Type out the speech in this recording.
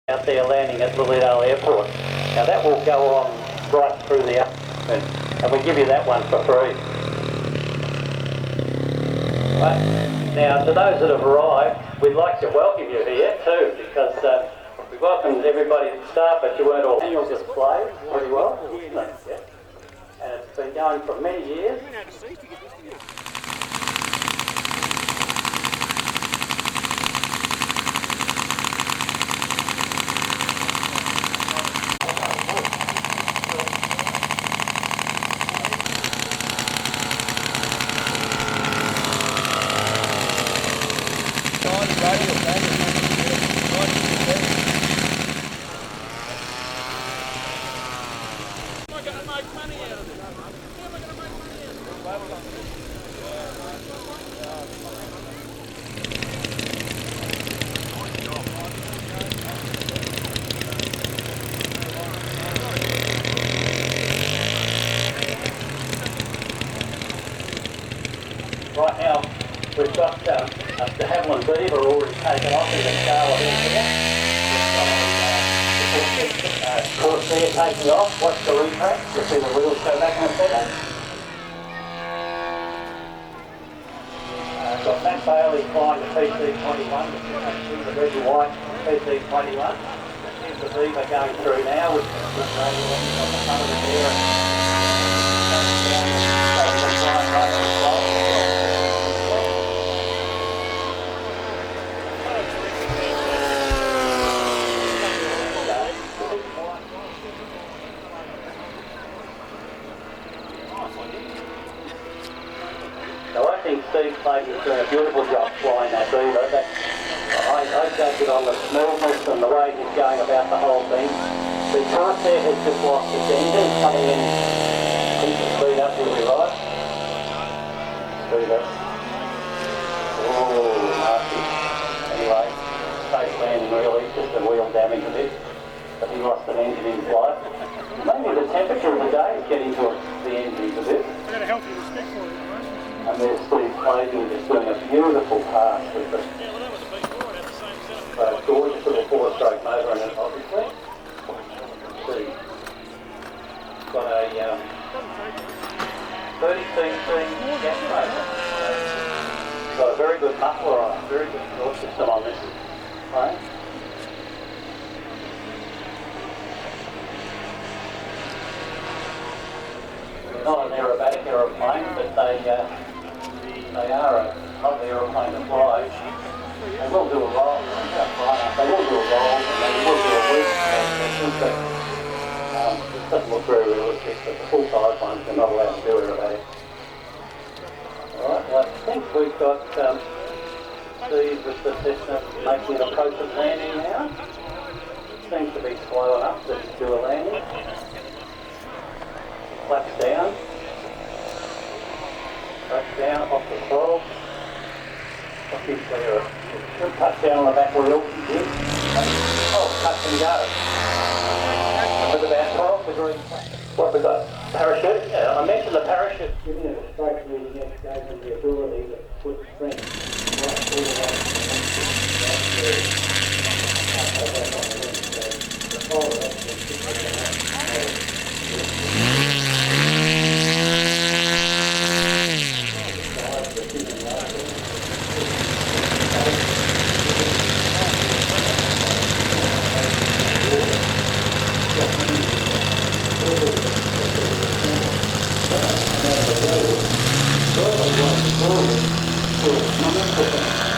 out there landing at Lilydale Airport. Now that will go on right through the afternoon, and we give you that one for free. Right. Now to those that have arrived, we'd like to welcome you here too, because we welcomed everybody at the start, but you weren't all. Annual display pretty well, isn't it? Yeah. And it's been going for many years. Right now, we've got the Havilland Beaver already taken off in the scale of here. Corsair taking off. Watch the retract. You'll see the wheels go back in a second. Got Matt Bailey flying the PC-21, the red and white PC-21. Here's the Beaver going through now with the radio on the front of the air. So I think Steve Clayton's doing a beautiful job flying that Beaver. I judge it on the smoothness and the way he's going about the whole thing. The Corsair has just lost its engine coming in. Keep the speed up, will be right. Speed up. Oh, nasty. Anyway, safe landing really, just the wheel damage a bit. But he lost an engine in flight. Maybe the temperature of the day is getting to the engines a bit. I've got a healthy respect for it. And there's Steve Clayton just doing a beautiful pass with the gorgeous little four-stroke motor in it, obviously. See, got a 30cc gas motor. Got a very good muffler on it, very good exhaust system on this plane. They're not an aerobatic aeroplane, but they are a lovely aeroplane to fly. They will do a roll, they will do a roll, and they will do a week session, but it doesn't look very realistic, but the full-size ones are not allowed to do aerobatic. Alright, well, I think we've got Steve with the Cessna making an approach of landing now. Seems to be slow enough to do a landing. Flaps down. Flaps down, off the throttle. Good touch down on the back wheel. Oh, touch and go. With about 12 degrees. What we got? Parachute? Yeah, I mentioned the parachute. Giving it a straight reading edge gave them the ability to put strength right through the line. That's